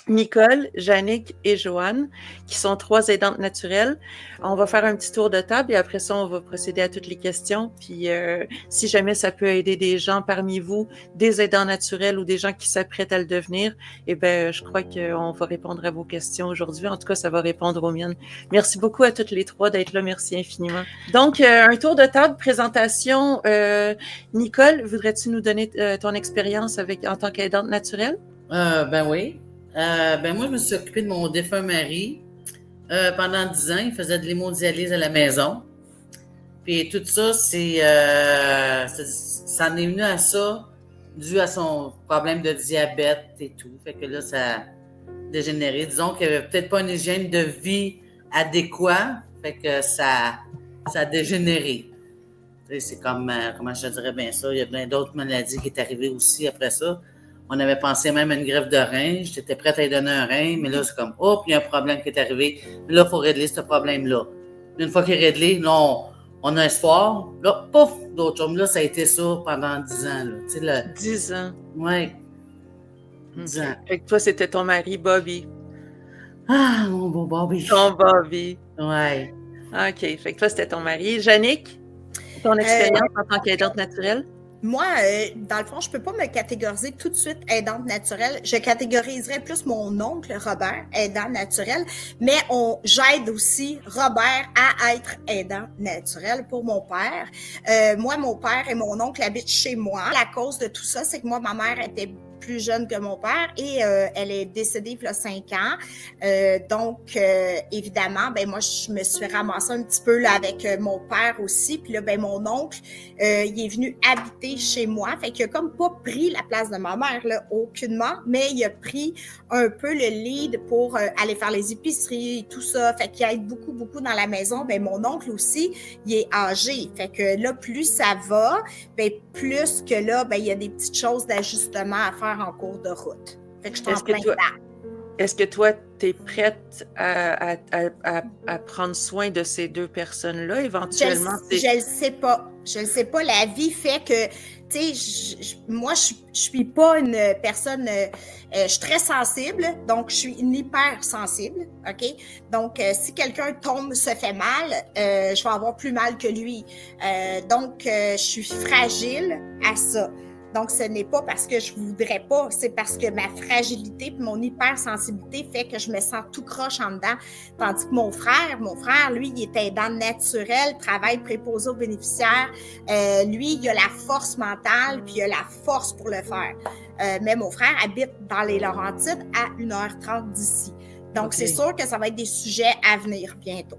Nicole, Jannick et Joanne, qui sont 3 aidantes naturelles. On va faire un petit tour de table et après ça, on va procéder à toutes les questions. Puis, si jamais ça peut aider des gens parmi vous, des aidants naturels ou des gens qui s'apprêtent à le devenir, eh bien, je crois qu'on va répondre à vos questions aujourd'hui. En tout cas, ça va répondre aux miennes. Merci beaucoup à toutes les 3 d'être là. Merci infiniment. Donc, un tour de table, présentation. Nicole, voudrais-tu nous donner ton expérience en tant qu'aidante naturelle? Ben oui. Moi, je me suis occupée de mon défunt mari pendant 10 ans. Il faisait de l'hémodialyse à la maison. Puis tout ça, ça en est venu à ça, dû à son problème de diabète et tout. Fait que là, ça a dégénéré. Disons qu'il n'y avait peut-être pas une hygiène de vie adéquate. Fait que ça a dégénéré. C'est comme, comment je dirais bien ça, il y a plein d'autres maladies qui est arrivées aussi après ça. On avait pensé même à une greffe de rein. J'étais prête à lui donner un rein, mais là, c'est comme, oh, puis il y a un problème qui est arrivé. Mais là, il faut régler ce problème-là. Une fois qu'il est réglé, là, on a espoir. Là, pouf, d'autres choses. Là, ça a été ça pendant 10 ans. Là. Tu sais, 10 ans. Oui. 10 ans. Fait que toi, c'était ton mari, Bobby. Ah, mon beau Bobby. Ton Bobby. Oui. OK. Fait que toi, c'était ton mari. Jannick, ton expérience en tant qu'aidante naturelle? Moi, dans le fond, je peux pas me catégoriser tout de suite aidante naturelle. Je catégoriserais plus mon oncle Robert, aidant naturel, mais j'aide aussi Robert à être aidant naturel pour mon père. Moi, mon père et mon oncle habitent chez moi. La cause de tout ça, c'est que moi, ma mère était plus jeune que mon père et elle est décédée il y a 5 ans. Donc, évidemment, ben moi, je me suis ramassée un petit peu là avec mon père aussi. Puis là, ben mon oncle, il est venu habiter chez moi. Fait qu'il a comme pas pris la place de ma mère, là, aucunement, mais il a pris un peu le lead pour aller faire les épiceries et tout ça. Fait qu'il aide beaucoup, beaucoup dans la maison. Ben mon oncle aussi, il est âgé. Fait que là, plus ça va, ben plus que là, ben il y a des petites choses d'ajustement à faire en cours de route. Fait que je suis en plein dedans. Est-ce que toi, tu es prête à prendre soin de ces 2 personnes-là éventuellement? Je le sais pas. Je le sais pas. La vie fait que, tu sais, moi, je suis pas une personne, je suis très sensible, donc je suis une hypersensible, OK? Donc, si quelqu'un tombe, se fait mal, je vais avoir plus mal que lui. Donc, je suis fragile à ça. Donc, ce n'est pas parce que je voudrais pas, c'est parce que ma fragilité et mon hypersensibilité fait que je me sens tout croche en dedans. Tandis que mon frère, lui, il est aidant naturel, travaille préposé aux bénéficiaires. Lui, il a la force mentale puis il a la force pour le faire. Mais mon frère habite dans les Laurentides à 1h30 d'ici. Donc, c'est sûr que ça va être des sujets à venir bientôt.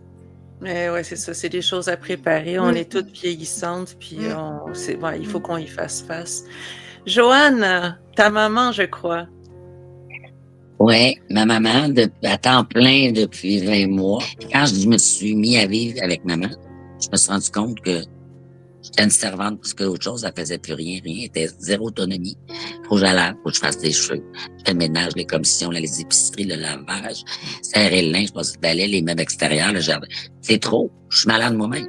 Oui, c'est ça, c'est des choses à préparer. On est toutes vieillissantes, puis il faut qu'on y fasse face. Joanne, ta maman, je crois. Oui, ma maman, à temps plein depuis 20 mois. Quand je me suis mis à vivre avec maman, je me suis rendu compte que j'étais une servante plus qu'autre chose, elle faisait plus rien, elle était zéro autonomie. Faut que j'allais, faut que je fasse des cheveux. Je fais le ménage, les commissions, les épiceries, le lavage, serrer le linge, je passe le balai, les meubles extérieurs, le jardin. C'est trop. Je suis malade moi-même.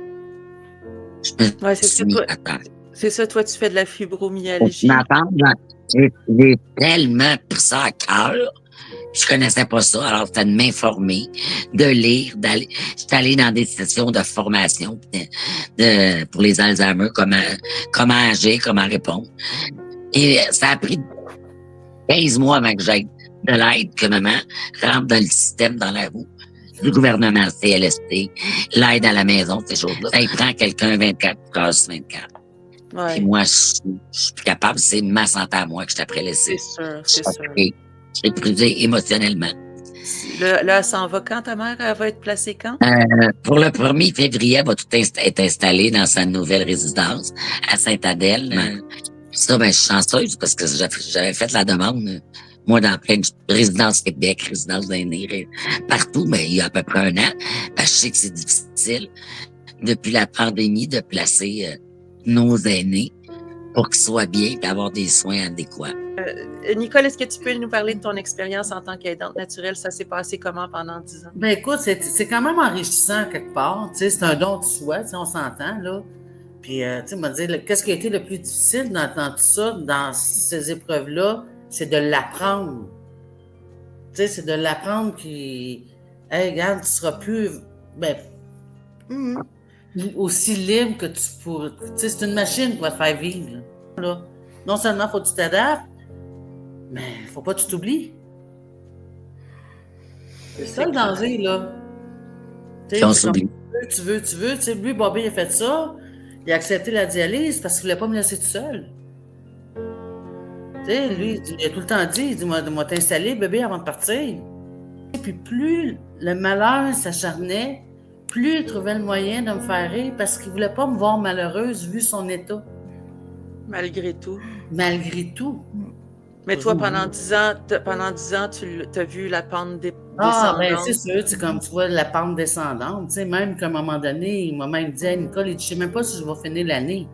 Je me suis mis à terre. C'est ça, toi, tu fais de la fibromyalgie. J'ai tellement pris ça à cœur. Je connaissais pas ça, alors c'était de m'informer, de lire, d'aller. J'étais allé dans des sessions de formation pour les Alzheimer, comment agir, comment répondre. Et ça a pris 15 mois avant que j'aille de l'aide, que maman rentre dans le système, dans la roue du gouvernement, CLST, l'aide à la maison, ces choses-là. Ça y prend quelqu'un 24 heures sur 24. Ouais. Et moi, je suis plus capable, c'est ma santé à moi que je t'apprête laisser. C'est sûr. Je suis épuisé émotionnellement. Là, elle s'en va quand, ta mère? Elle va être placée quand? Pour le 1er février, elle va tout être installée dans sa nouvelle résidence à Sainte-Adèle. Ça, je suis chanceuse parce que j'avais fait la demande, moi, dans plein de résidence Québec, résidence d'aînés, partout, mais il y a à peu près 1 an. Je sais que c'est difficile, depuis la pandémie, de placer nos aînés pour qu'ils soient bien et avoir des soins adéquats. Nicole, est-ce que tu peux nous parler de ton expérience en tant qu'aidante naturelle? Ça s'est passé comment pendant 10 ans? Ben écoute, c'est quand même enrichissant quelque part. Tu sais, c'est un don de soi, on s'entend, là. Puis, tu sais, me dire, qu'est-ce qui a été le plus difficile dans tout ça, dans ces épreuves-là, c'est de l'apprendre. sais, c'est de l'apprendre qui, hey, regarde, tu seras plus, aussi libre que tu pourrais. Tu sais, c'est une machine qui va te faire vivre. Là. Non seulement faut que tu t'adaptes, mais faut pas que tu t'oublies. C'est ça le danger, là. Puis on s'oublie. Tu veux. Tu sais, lui, Bobby, il a fait ça. Il a accepté la dialyse parce qu'il voulait pas me laisser tout seul. Tu sais, lui, il a tout le temps dit, il dit, moi t'installer, bébé, avant de partir. Et puis plus le malheur s'acharnait, plus il trouvait le moyen de me faire rire parce qu'il voulait pas me voir malheureuse vu son état. Malgré tout. Malgré tout. Mais toi, pendant 10 ans, tu as vu la pente Ah, descendante. ben c'est sûr, c'est comme tu vois la pente descendante. Tu sais, même qu'à un moment donné, il m'a même dit, hey, Nicole, il dit, je sais même pas si je vais finir l'année.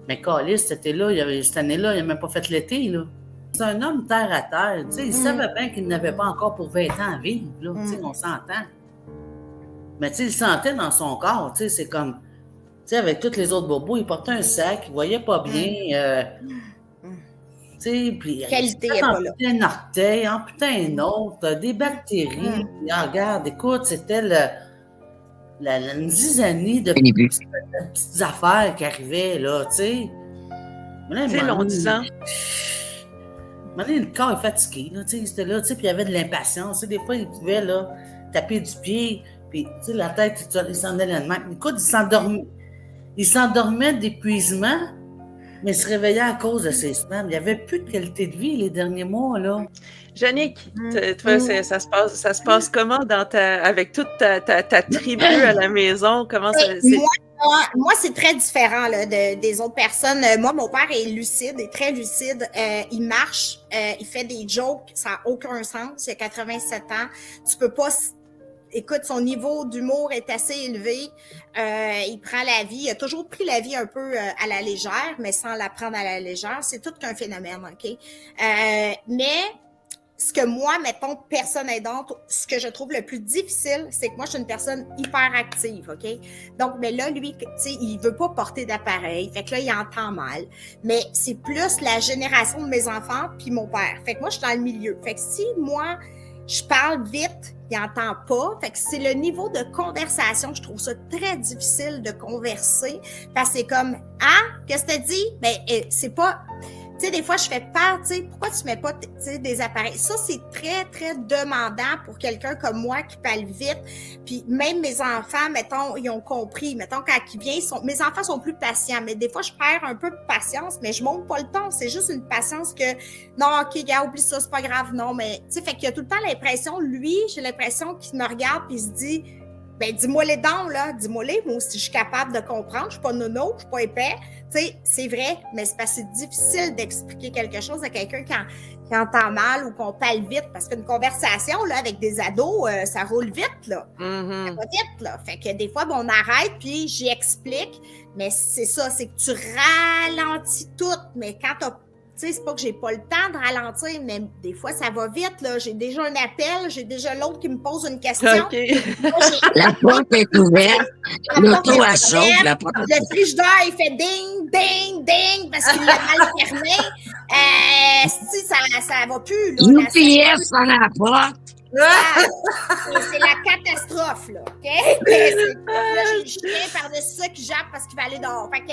Mais Calis, cette année-là, il n'a même pas fait l'été, là. C'est un homme terre à terre. Tu sais, il savait bien qu'il n'avait pas encore pour 20 ans à vivre, là. Tu sais, on s'entend. Mais tu sais, il sentait dans son corps, tu sais, c'est comme, tu sais, avec tous les autres bobos, il portait un sac, il voyait pas bien. Tu sais, puis Qualité il est pas là. amputait un orteil, amputait un autre, des bactéries. Puis, regarde, écoute, c'était une zizanie de petites affaires qui arrivaient, là, tu sais. C'est long, 10 ans. Le corps est fatigué, là, tu sais, c'était là, tu sais, puis il y avait de l'impatience. Tu sais, des fois, il pouvait, là, taper du pied, puis, tu sais, la tête, il s'en allait de même. Écoute, il s'endormait d'épuisement, mais il se réveillait à cause de ses semaines. Il n'y avait plus de qualité de vie les derniers mois, là. Jannick, toi, ça se passe comment avec toute ta tribu à la maison? Comment ça... Moi, c'est très différent là, des autres personnes. Moi, mon père est lucide, est très lucide. Il marche, il fait des jokes, ça n'a aucun sens. Il a 87 ans. Tu peux pas... Écoute, son niveau d'humour est assez élevé. Il prend la vie. Il a toujours pris la vie un peu à la légère, mais sans la prendre à la légère. C'est tout qu'un phénomène, OK? Mais ce que moi, mettons, personne aidante, ce que je trouve le plus difficile, c'est que moi, je suis une personne hyper active, OK? Donc, mais là, lui, tu sais, il veut pas porter d'appareil. Fait que là, il entend mal. Mais c'est plus la génération de mes enfants puis mon père. Fait que moi, je suis dans le milieu. Fait que si moi, je parle vite, il n'entend pas. Fait que c'est le niveau de conversation. Je trouve ça très difficile de converser. Parce que c'est comme, qu'est-ce que tu dis? Ben, c'est pas... Tu sais, des fois, je fais peur, tu sais, pourquoi tu mets pas, tu sais, des appareils? Ça, c'est très, très demandant pour quelqu'un comme moi qui parle vite. Puis même mes enfants, mettons, ils ont compris. Mettons, quand ils viennent, mes enfants sont plus patients. Mais des fois, je perds un peu de patience, mais je monte pas le ton. C'est juste une patience que, non, OK, gars, oublie ça, c'est pas grave, non. Mais, tu sais, fait qu'il y a tout le temps l'impression, lui, j'ai l'impression qu'il me regarde puis il se dit, ben, dis-moi les dons, là. Dis-moi les, moi aussi, je suis capable de comprendre. Je suis pas nono, je suis pas épais. Tu sais, c'est vrai, mais c'est parce que c'est difficile d'expliquer quelque chose à quelqu'un qui entend mal ou qu'on parle vite. Parce qu'une conversation, là, avec des ados, ça roule vite, là. Ça va vite, là. Fait que des fois, on arrête, puis j'y explique. Mais c'est ça, c'est que tu ralentis tout. Mais quand t'as... Tu sais, c'est pas que j'ai pas le temps de ralentir, mais des fois, ça va vite, là. J'ai déjà un appel, j'ai déjà l'autre qui me pose une question. Okay. La porte est ouverte, l'auto à chauffe, la porte est Le frigidaire, il fait ding, ding, ding, parce qu'il l'a mal fermé. Si, ça va plus, là. UPS dans la porte. C'est la catastrophe, là, OK? Là, j'ai le chien par-dessus ça qui jappe parce qu'il va aller dehors. Fait que,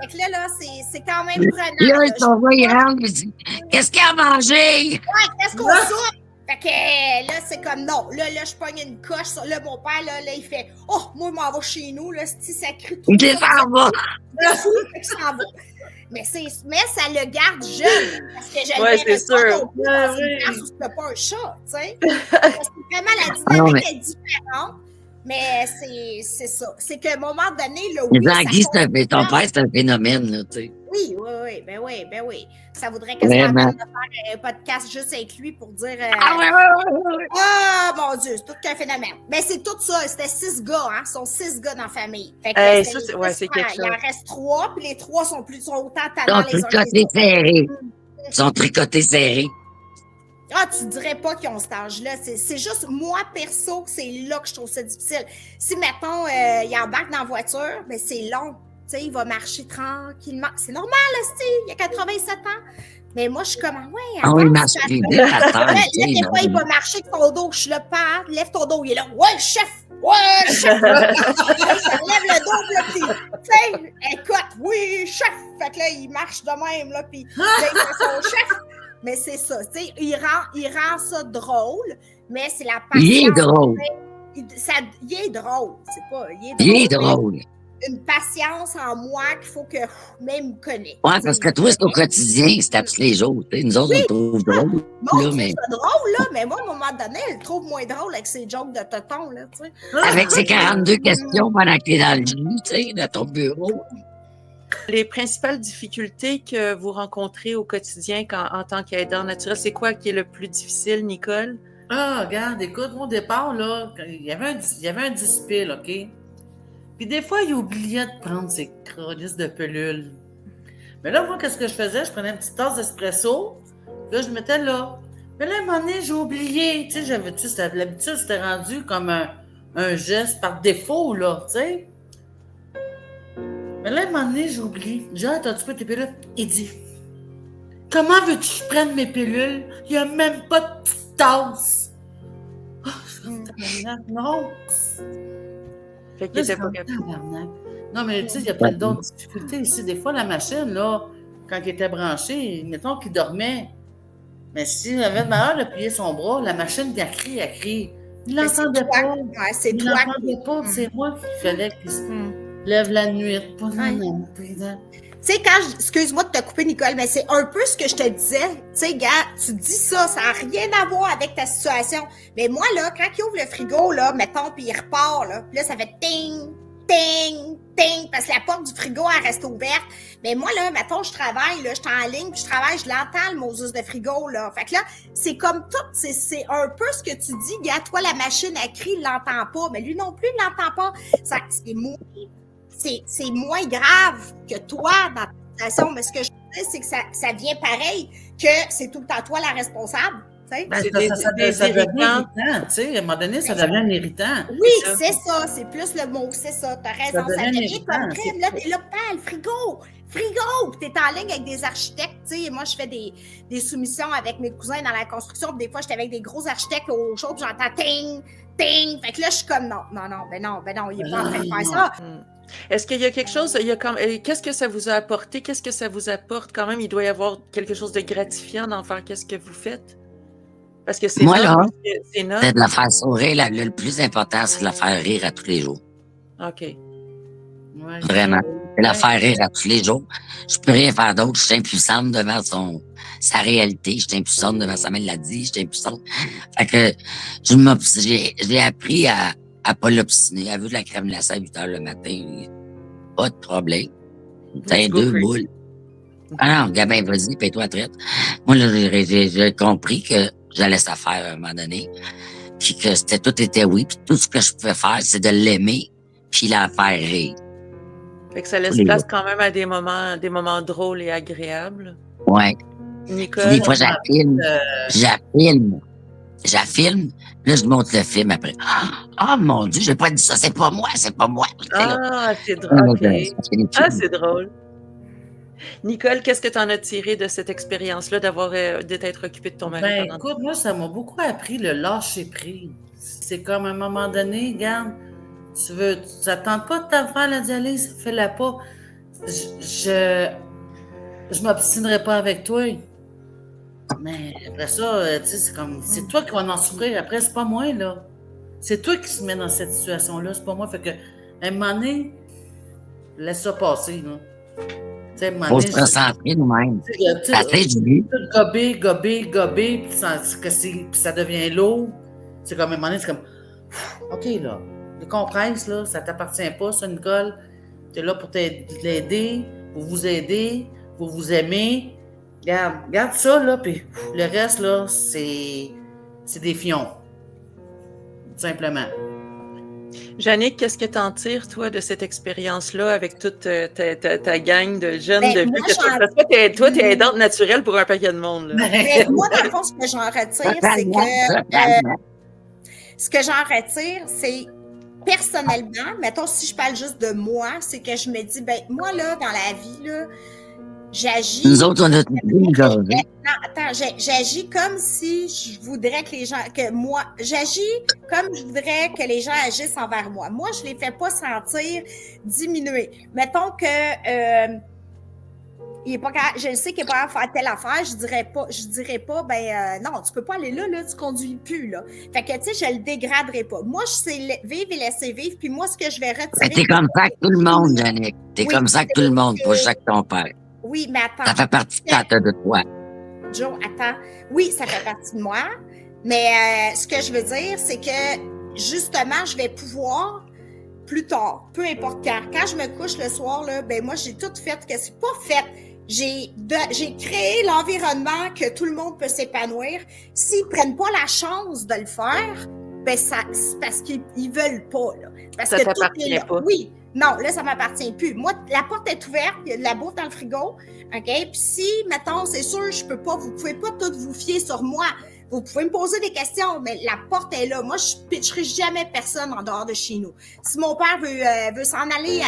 fait que là, c'est quand même prenant. Là, ils sont voyants, ils disent, qu'est-ce qu'il y a à manger? Ouais, qu'est-ce qu'on soupe? Fait que là, c'est comme non. Là, je pogne une coche. Là, mon père, là, il fait oh, moi, je m'en vais chez nous. Là, si ça crie trop. Il s'en va. Fait que s'en va. Mais ça le garde jeune. Parce que je ouais, c'est sûr. Dans une place où c'est pas un chat, tu sais. C'est vraiment la dynamique est différente. Mais c'est ça. C'est qu'à un moment donné, là, oui, ton père, c'est un phénomène, là, tu sais. Oui. Ben oui. Ça voudrait que ça de faire un podcast juste avec lui pour dire mon Dieu, c'est tout qu'un phénomène. Mais c'est tout ça. C'était 6 gars, hein. Ce sont 6 gars dans la famille. Fait que c'est quelque chose. Il en reste 3, puis les 3 sont autant tannants les uns que les autres. Ils sont tricotés serrés. Ah, tu dirais pas qu'ils ont cet âge-là. C'est juste, moi, perso, c'est là que je trouve ça difficile. Si, mettons, il embarque dans la voiture, ben c'est long. Tu sais, il va marcher tranquillement. C'est normal, là, il a 87 ans. Mais moi, je suis comme, ouais, Ah oui, avance, marche ça- plus vite, attends. Là, des fois, il va marcher avec son dos. Je suis là, père, lève ton dos. Il est là, ouais, chef! Ouais, chef! Là, je lève le dos, là, puis, tu sais, écoute, oui, chef! Fait que là, il marche de même, là, puis là, il fait son chef. Mais c'est ça, tu sais, il rend ça drôle, mais c'est la patience. Il est drôle. Il est drôle, c'est pas, il est drôle. Il est mais drôle. une patience en moi qu'il faut que même connaître. Ouais, parce que toi, c'est au quotidien, c'est à tous les jours. T'sais. Nous autres, on le trouve drôle. Bon, Là, mais c'est drôle, là, mais moi, à un moment donné, elle le trouve moins drôle avec ses jokes de tonton, là, tu sais. avec ses 42 questions pendant que t'es dans le lit, tu sais, dans ton bureau. Les principales difficultés que vous rencontrez au quotidien en tant qu'aidant naturel, c'est quoi qui est le plus difficile, Nicole? Ah, regarde, écoute, au départ, là, il y avait un 10 piles, OK? Puis des fois, il oubliait de prendre ses crolices de pelules. Mais là, moi, qu'est-ce que je faisais? Je prenais une petite tasse d'espresso, là, je mettais là. Mais là, à un moment donné, j'ai oublié. Tu sais, l'habitude, c'était rendu comme un geste par défaut, là, tu sais. Mais là, à un moment donné, j'ai oublié. J'ai dit, attends, tu peux tes pilules? Il dit, comment veux-tu que je prenne mes pilules? Il n'y a même pas de petite tasse. Oh, non. Fait qu'il Là, était c'est pas comme capable. tabarnak. Non, mais tu sais, il y a plein d'autres difficultés ici. Des fois, la machine, là, quand il était branché, mettons qu'il dormait, mais s'il avait malheur d'appuyer son bras, la machine, elle crie. Il Mais c'est l'entendait toi. pas. Ouais, c'est Il toi. l'entendait pas. C'est moi qu'il fallait qu'il se lève la nuit. Pas Tu sais, excuse-moi de te couper, Nicole, mais c'est un peu ce que je te disais. Tu sais, gars, tu dis ça, ça n'a rien à voir avec ta situation. Mais moi, là, quand il ouvre le frigo, là, mettons, puis il repart, là, puis là, ça fait ting, ting, ting, parce que la porte du frigo, elle reste ouverte. Mais moi, là, mettons, je travaille, là, je suis en ligne, puis je travaille, je l'entends, le Moses de frigo, là. Fait que là, c'est comme tout, c'est un peu ce que tu dis, gars, toi, la machine à crie, il l'entend pas, mais lui non plus, il l'entend pas. Ça, c'est moins grave que toi dans ta situation, mais ce que je dis, c'est que ça vient pareil, que c'est tout le temps toi la responsable. Ben, C'est ça des devient irritants. irritant. Tu sais, à un moment donné, ça devient irritant. Oui, ça. c'est ça, c'est plus le mot, c'est ça, t'as raison, Ça ça devient devient comme irritant, crime. Là, t'es là, le frigo, puis t'es en ligne avec des architectes, tu sais, moi, je fais des soumissions avec mes cousins dans la construction, puis des fois, j'étais avec des gros architectes au show, puis j'entends ting, ting, fait que là, je suis comme, non, il est pas en train de faire ça. Est-ce qu'il y a quelque chose, qu'est-ce que ça vous a apporté, qu'est-ce que ça vous apporte quand même? Il doit y avoir quelque chose de gratifiant d'en faire qu'est-ce que vous faites? Parce que c'est Moi, là, c'est notre. c'est de la faire sourire. Le plus important, c'est de la faire rire à tous les jours. OK. Ouais. Vraiment. C'est de la faire rire à tous les jours. Je peux rien faire d'autre. Je suis impuissante devant sa réalité. Je suis impuissante devant sa mère l'a dit. Je suis impuissante. Fait que j'ai appris à pas l'obstiner. Elle veut de la crème glacée à 8 heures le matin. Pas de problème. T'as go deux for it. boules. Ah non, Gabin, vas-y, paye-toi traite. Moi, là, j'ai compris que j'allais ça faire à un moment donné. Puis que tout était oui. Puis tout ce que je pouvais faire, c'est de l'aimer puis la faire rire. Fait que ça laisse Les place quand même à des moments drôles et agréables. Ouais. Nicole? Puis des fois, j'affilme. Là, je monte le film après. Ah, mon Dieu, j'ai pas dit ça. C'est pas moi. Ah, c'est drôle. OK. Ah, c'est drôle. Nicole, qu'est-ce que tu en as tiré de cette expérience-là d'être occupée de ton mari? Ben, pendant... écoute, moi, ça m'a beaucoup appris le lâcher-prise. C'est comme à un moment donné, regarde, ça ne tente pas de te faire la dialyse, fais-la pas. Je m'obstinerai pas avec toi. Mais après ça, tu sais, c'est comme, c'est toi qui vas en souffrir. Après, c'est pas moi, là. C'est toi qui se mets dans cette situation-là, c'est pas moi. Fait que, à un moment donné, laisse ça passer, là. Faut se concentrer nous-mêmes. Ça fait du but. Gober, puis ça devient lourd. C'est comme à un moment donné, c'est comme, OK, là, décompresse, là, ça t'appartient pas, ça, Nicole. T'es là pour l'aider, pour vous aider, pour vous aimer. Regarde ça, là, puis le reste, là, c'est des fions. Tout simplement. Jannick, qu'est-ce que tu en tires, toi, de cette expérience-là avec toute ta gang de jeunes de vie? Toi, tu es aidante naturelle pour un paquet de monde. Là. Mais moi, dans le fond, ce que j'en retire, c'est personnellement, mettons, si je parle juste de moi, c'est que je me dis, ben moi, là, dans la vie, là, j'agis... Nous autres, on a tout dégagé. Non, attends, j'agis comme si je voudrais que les gens... J'agis comme je voudrais que les gens agissent envers moi. Moi, je les fais pas sentir diminués. Mettons que... il est pas capable, je sais qu'il est pas capable de faire telle affaire, je dirais pas, non, tu peux pas aller là, tu conduis plus, là. Fait que, tu sais, je le dégraderai pas. Moi, je sais vivre et laisser vivre, puis moi, ce que je vais retirer... Mais t'es comme ça que tout le monde, Jannick. T'es comme ça que tout le monde, pas chaque ton père. Oui, mais attends. Ça fait partie de toi. Joe, attends. Oui, ça fait partie de moi, mais ce que je veux dire, c'est que, justement, je vais pouvoir... plus tard, peu importe quand je me couche le soir, là, moi, j'ai tout fait que c'est pas fait. J'ai créé l'environnement que tout le monde peut s'épanouir. S'ils prennent pas la chance de le faire, c'est parce qu'ils veulent pas, là. Parce ça que t'appartient pas. Oui. Non, là, ça m'appartient plus. Moi, la porte est ouverte, il y a de la bouffe dans le frigo, OK? Puis si, mettons, c'est sûr, vous pouvez pas tout vous fier sur moi. Vous pouvez me poser des questions, mais la porte est là. Moi, je ne pitcherai jamais personne en dehors de chez nous. Si mon père veut s'en aller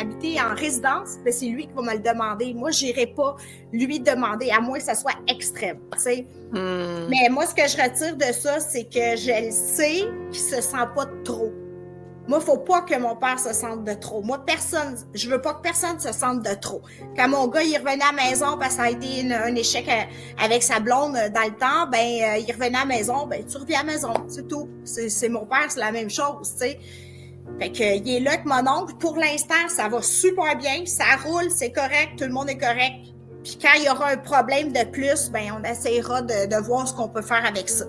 habiter en résidence, c'est lui qui va me le demander. Moi, je n'irai pas lui demander, à moins que ça soit extrême. Tu sais. Mais moi, ce que je retire de ça, c'est que je le sais qu'il ne se sent pas de trop. Moi, il ne faut pas que mon père se sente de trop. Moi, je veux pas que personne se sente de trop. Quand mon gars, il revenait à la maison parce que ça a été un échec avec sa blonde dans le temps, il revenait à la maison, tu reviens à la maison, c'est tout. C'est mon père, c'est la même chose, tu sais. Fait que, il est là avec mon oncle. Pour l'instant, ça va super bien, ça roule, c'est correct, tout le monde est correct. Puis quand il y aura un problème de plus, on essaiera de voir ce qu'on peut faire avec ça.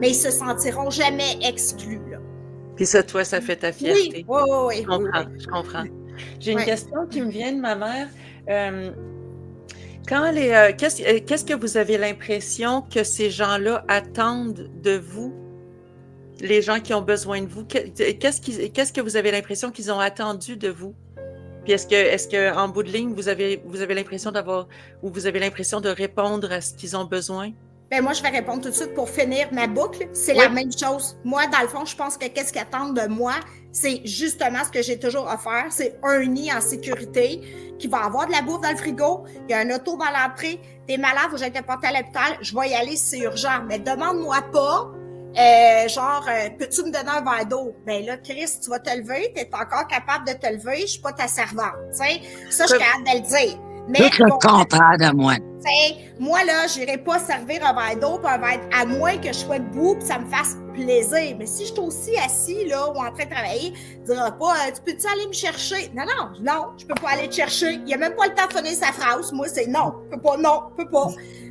Mais ils se sentiront jamais exclus, là. Puis ça, toi, ça fait ta fierté. Oui. Je comprends. J'ai une question qui me vient de ma mère. Qu'est-ce que vous avez l'impression que ces gens-là attendent de vous, les gens qui ont besoin de vous? Qu'est-ce que vous avez l'impression qu'ils ont attendu de vous? Puis est-ce que en bout de ligne, vous avez l'impression vous avez l'impression de répondre à ce qu'ils ont besoin? Moi, je vais répondre tout de suite pour finir ma boucle. C'est la même chose. Moi, dans le fond, je pense que qu'est-ce qu'ils attendent de moi, c'est justement ce que j'ai toujours offert. C'est un nid en sécurité qui va avoir de la bouffe dans le frigo. Il y a un auto dans l'entrée. T'es malade, vous êtes porté à l'hôpital. Je vais y aller si c'est urgent. Mais demande-moi pas, peux-tu me donner un verre d'eau? Là, Chris, tu vas te lever. T'es encore capable de te lever. Je suis pas ta servante. T'sais? Ça, je suis capable de le dire. Mais tout le contraire de moi. Moi, là, je n'irai pas servir un verre d'eau, à moins que je sois debout et ça me fasse plaisir. Mais si je suis aussi assis, là, ou en train de travailler, je ne dirai pas, tu peux-tu aller me chercher? Non, je ne peux pas aller te chercher. Il n'y a même pas le temps de finir sa phrase. Moi, c'est non, je peux pas.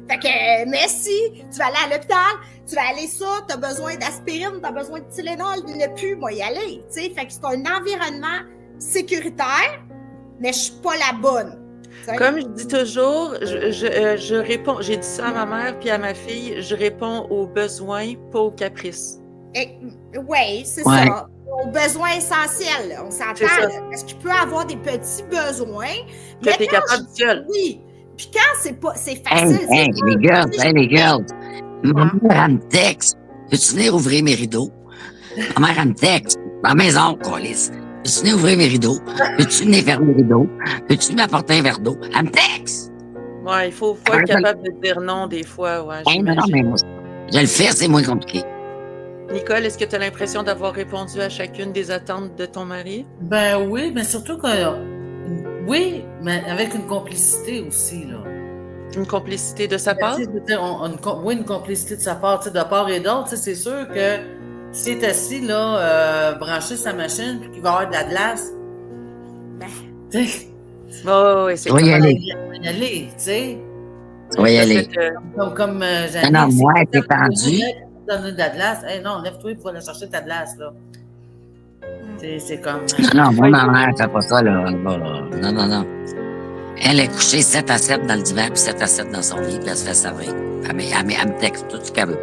Fait que, mais si tu vas aller à l'hôpital, tu vas aller ça, tu as besoin d'aspirine, tu as besoin de Tylenol, il ne plus, moi, y aller. Fait que c'est un environnement sécuritaire, mais je ne suis pas la bonne. Comme je dis toujours, je réponds, j'ai dit ça à ma mère puis à ma fille, je réponds aux besoins, pas aux caprices. Oui, c'est ça. Aux besoins essentiels, on s'entend. Parce qu'il peut avoir des petits besoins. Que tu es capable seul. Oui. Puis quand c'est facile. Les girls. Ma mère, elle me texte. Peux-tu venir ouvrir mes rideaux? Ma mère, elle me texte. Dans la maison, câlisse. Peux-tu venir ouvrir mes rideaux? Peux-tu venir fermer les rideaux? Peux-tu m'apporter un verre d'eau? Elle me texte! Ouais, il faut être capable de dire non des fois. Ouais, non, mais moi, je le fais, c'est moins compliqué. Nicole, est-ce que tu as l'impression d'avoir répondu à chacune des attentes de ton mari? Oui, mais surtout que... Oui, mais avec une complicité aussi, là. Une complicité de sa part? Oui, une complicité de sa part, de part et d'autre. C'est sûr que s'il est assis, là, branché sa machine, puis qu'il va avoir de la glace, oui, c'est y aller. Tu vas y aller. Comme non, moi, t'es tendu. Donner de la glace. Non, lève-toi, il faut aller chercher ta glace, là. C'est comme... Non, moi, ma mère, elle fait pas ça, là. Non. Elle est couchée 7 à 7 dans le divan, puis 7 à 7 dans son lit, puis elle se fait servir. Elle me texte tout ce qu'elle veut.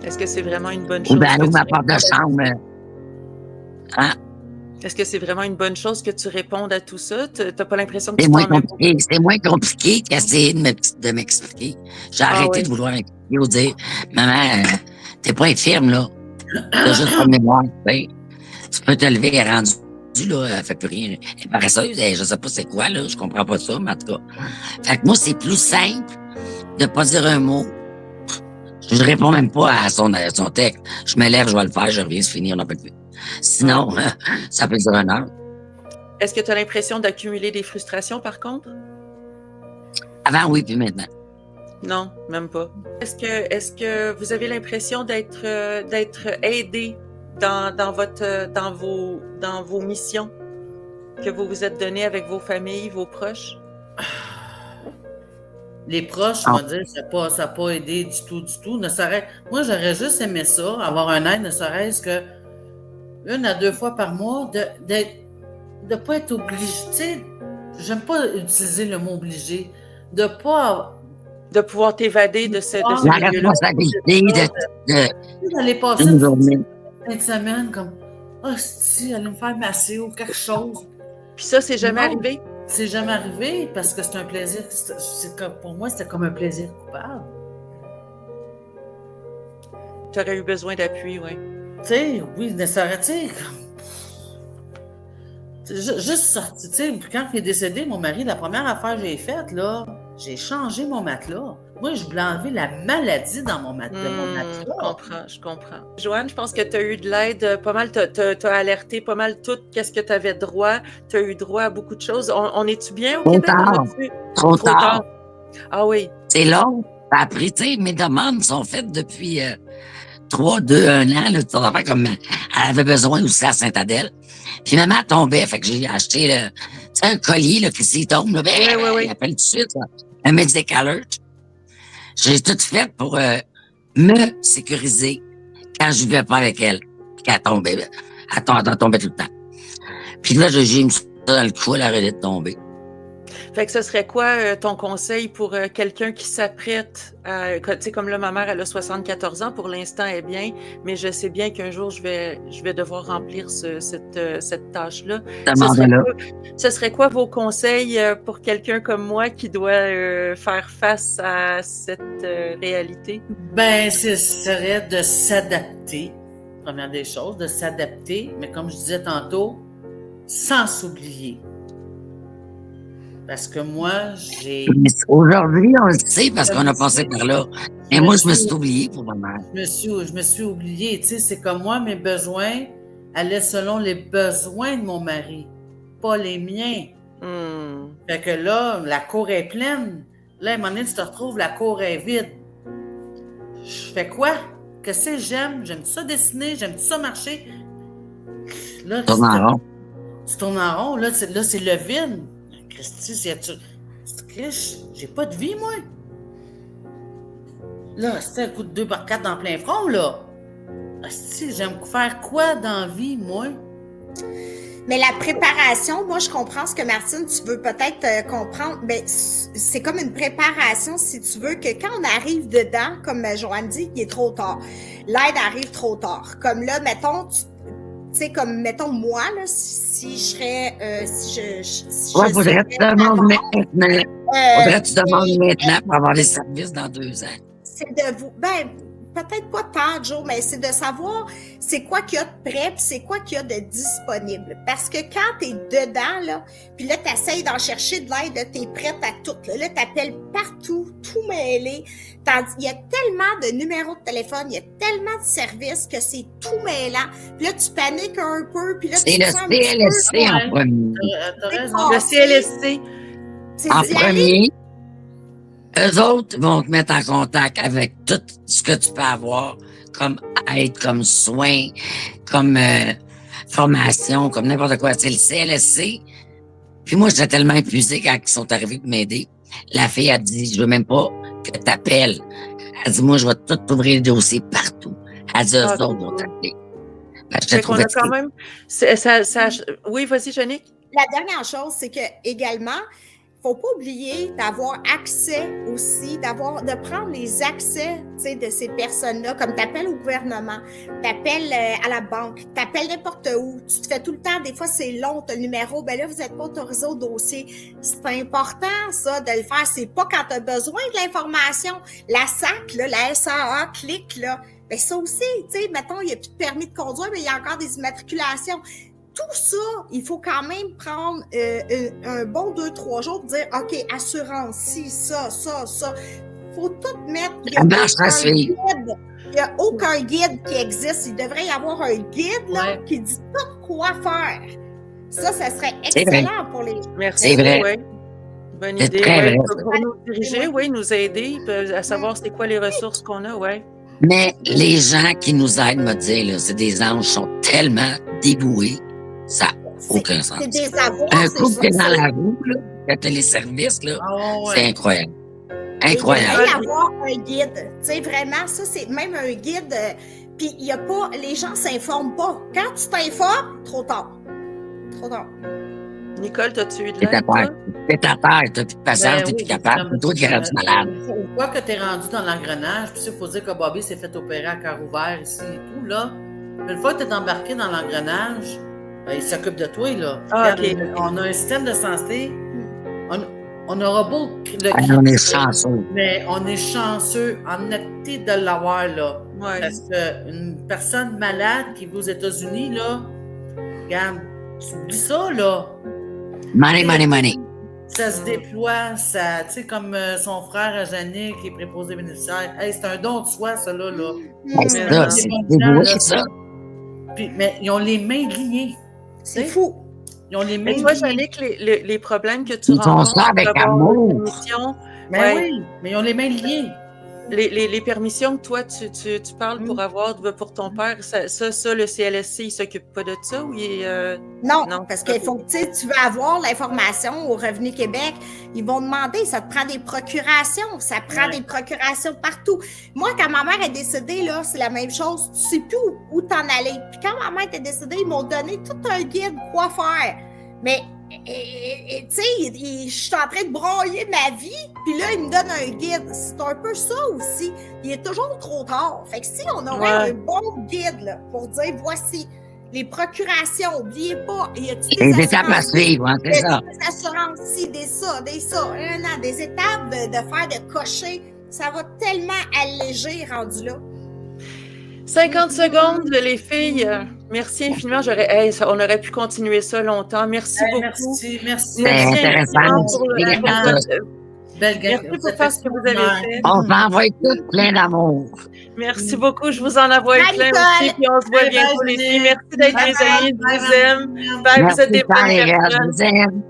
Est-ce que c'est vraiment une bonne chose? Ou elle ouvre ma porte de chambre. Est-ce que c'est vraiment une bonne chose que tu répondes à tout ça? Tu n'as pas l'impression que c'est moins compliqué qu'essayer de m'expliquer. J'ai arrêté de vouloir m'expliquer ou dire, maman, t'es pas infirme, là. T'as juste pas de mémoire. Tu peux te lever et rendu perdue, là, elle fait plus rien. Elle est paresseuse, je sais pas c'est quoi, là, je comprends pas ça, mais en tout cas. Fait que moi, c'est plus simple de pas dire un mot. Je réponds même pas à son texte. Je me lève, je vais le faire, je reviens, c'est fini, on n'en peut plus. Sinon, ça peut durer 1 heure. Est-ce que tu as l'impression d'accumuler des frustrations, par contre? Avant, oui, puis maintenant. Non, même pas. Est-ce que vous avez l'impression d'être aidé dans vos missions que vous vous êtes données avec vos familles, vos proches? Les proches, on va dire, ça n'a pas aidé du tout. Moi, j'aurais juste aimé ça, avoir un aide, ne serait-ce que 1 à 2 fois par mois, de pas être obligé. Tu sais, j'aime pas utiliser le mot obligé. De pouvoir t'évader de ce la milieu-là. responsabilité d'aller passer une journée. une semaine comme si aller me faire masser ou quelque chose. Puis ça, c'est jamais Non. arrivé? C'est jamais arrivé parce que c'est un plaisir. Pour moi, c'était comme un plaisir coupable. Tu aurais eu besoin d'appui, oui. Tu sais, oui, ne s'arrêter. Juste sorti, tu sais, quand il est décédé, mon mari, la première affaire que j'ai faite, là, j'ai changé mon matelas. Moi, je voulais enlever la maladie dans mon matelas. Je comprends. Joanne, je pense que tu as eu de l'aide pas mal, tu as alerté pas mal tout, qu'est-ce que tu avais droit, tu as eu droit à beaucoup de choses. On est-tu bien au Québec? Trop tard. Ah oui. C'est long. Ça a pris, tu sais, mes demandes sont faites depuis 3, 2, 1 an, là, tu sais, comme elle avait besoin aussi à Sainte-Adèle. Puis maman tombait, fait que j'ai acheté un collier là, qui s'y tombe, là, il appelle tout de suite là, un Medic Alert. J'ai tout fait pour me sécuriser quand je vivais pas avec elle. Puis qu'elle tombait, elle tombait tout le temps. Puis là, j'ai mis ça dans le cou, elle arrêtait de tomber. Fait que ce serait quoi ton conseil pour quelqu'un qui s'apprête à... Tu sais, comme là, ma mère, elle a 74 ans, pour l'instant, elle est bien, mais je sais bien qu'un jour, je vais devoir remplir cette tâche-là. Ce serait quoi vos conseils pour quelqu'un comme moi qui doit faire face à cette réalité? Ben, ce serait de s'adapter, première des choses, de s'adapter, mais comme je disais tantôt, sans s'oublier. Parce que moi, Aujourd'hui, on le sait parce qu'on a passé par là. Et moi, je me suis oubliée pour ma mère. Je me suis oubliée. Tu sais, c'est comme moi, mes besoins allaient selon les besoins de mon mari, pas les miens. Fait que là, la cour est pleine. Là, à un moment donné, tu te retrouves, la cour est vide. Je fais quoi? Qu'est-ce que j'aime? J'aime ça dessiner, j'aime ça marcher. Là, tu tournes en rond. Là, c'est le vide. Christy, j'ai pas de vie, moi. Là, c'est un coup de 2x4 dans plein front, là. J'aime faire quoi dans la vie, moi? Mais la préparation, moi, je comprends ce que Martine, tu veux peut-être comprendre. Ben, c'est comme une préparation, si tu veux, que quand on arrive dedans, comme Joanne dit, il est trop tard. L'aide arrive trop tard. Comme là, mettons, tu sais, comme, mettons, moi, là, si je serais... faudrait que tu demandes maintenant. Faudrait que tu demandes maintenant pour avoir les services dans 2 ans. C'est de vous... Ben, peut-être pas tant, Joe, mais c'est de savoir c'est quoi qu'il y a de prêt puis c'est quoi qu'il y a de disponible. Parce que quand t'es dedans, là, puis là, t'essayes d'en chercher de l'aide, là, t'es prête à tout. Là, t'appelles partout, tout mêlé. Il y a tellement de numéros de téléphone, il y a tellement de services que c'est tout mêlant. Puis là, tu paniques un peu, puis là, c'est le CLSC en premier. Le CLSC. En premier. Eux autres vont te mettre en contact avec tout ce que tu peux avoir comme aide, comme soins, comme formation, comme n'importe quoi. C'est le CLSC. Puis moi, j'étais tellement épuisée quand ils sont arrivés pour m'aider. La fille a dit, je veux même pas que t'appelles. Elle dit, moi, je vais tout ouvrir les dossiers partout. Elle dit, eux autres vont t'appeler. Ben, je te trouvais quand même... Oui, vas-y, Jannick. La dernière chose, c'est que également, faut pas oublier d'avoir accès aussi, de prendre les accès, tu sais, de ces personnes-là, comme t'appelles au gouvernement, t'appelles à la banque, t'appelles n'importe où, tu te fais tout le temps, des fois c'est long, t'as le numéro, ben là, vous êtes pas autorisé au dossier. C'est important, ça, de le faire. C'est pas quand t'as besoin de l'information. La SAC, là, la SAA, clique, là, ben ça aussi, tu sais, mettons, il n'y a plus de permis de conduire, mais il y a encore des immatriculations. tout ça, il faut quand même prendre un bon 2-3 jours pour dire, OK, assurance, ci, ça. Il faut tout mettre. Il n'y a aucun guide qui existe. Il devrait y avoir un guide là, qui dit tout quoi faire. Ça serait excellent pour les gens. Merci. C'est vrai. Ouais. Bonne C'est idée. très vrai. Pour nous diriger, nous aider à savoir c'est quoi les ressources qu'on a, Mais les gens qui nous aident, me dire, là, c'est des anges qui sont tellement dévoués, ça n'a aucun sens. C'est des avoirs. Un couple qui est dans la roue, là, le téléservice, là, c'est incroyable. Incroyable. Il devrait y avoir un guide. Tu sais, vraiment, ça, c'est même un guide. Puis, il n'y a pas. Les gens ne s'informent pas. Quand tu t'informes, trop tard. Trop tard. Nicole, t'as-tu eu de T'es à l'aide? terre. T'es à terre. T'as plus de patience, t'es plus capable. C'est toi qui es rendu malade. Une fois que t'es rendu dans l'engrenage, puis il faut dire que Bobby s'est fait opérer à cœur ouvert ici et tout, là. Une fois que t'es embarqué dans l'engrenage, il s'occupe de toi, là. Ah, Regarde, OK. On a un système de santé. On aura beau le On est chanceux. mais on est chanceux en honnêteté de l'avoir, là. Ouais. Parce qu'une personne malade qui vit aux États-Unis, là, regarde, tu oublies ça, là. Money. Ça se déploie, ça, tu sais, comme son frère Yannick qui est préposé bénéficiaire. Hey, c'est un don de soi, ça, là. C'est ça, c'est dévoué, ça. Puis, mais ils ont les mains liées. C'est fou. Ils ont les mains Mais toi, liées. Yannick, les problèmes que tu Ils font rencontres ça avec pour avoir amour. une permission, Mais oui, mais ils ont les mains liées. les permissions que toi, tu parles pour avoir pour ton père, ça, le CLSC, il s'occupe pas de ça ou il est... Non, Non, parce qu'il faut que tu veux avoir l'information au Revenu Québec. Ils vont demander, ça te prend des procurations, ça prend des procurations partout. Moi, quand ma mère est décédée, là, c'est la même chose. Tu sais plus où t'en aller. Puis quand ma mère était décédée, ils m'ont donné tout un guide quoi faire. Mais, tu sais, je suis en train de broyer ma vie, puis là, ils me donnent un guide. C'est un peu ça aussi. Il est toujours trop tard. Fait que si on aurait un bon guide là, pour dire, voici les procurations, n'oubliez pas, il y a Les étapes à suivre, hein, c'est ça. des assurances, des étapes de faire, de cocher, ça va tellement alléger rendu là. 50 secondes, les filles. Merci infiniment. On aurait pu continuer ça longtemps. Merci beaucoup. Merci. C'est intéressant. Merci pour tout ce que vous avez fait. On va envoyer tout plein d'amour. Merci beaucoup. Je vous en envoie plein aussi. Puis on se voit bientôt, les filles. Merci d'être mes amis. Je vous aime. Bye, vous êtes des bonnes personnes. Je vous aime.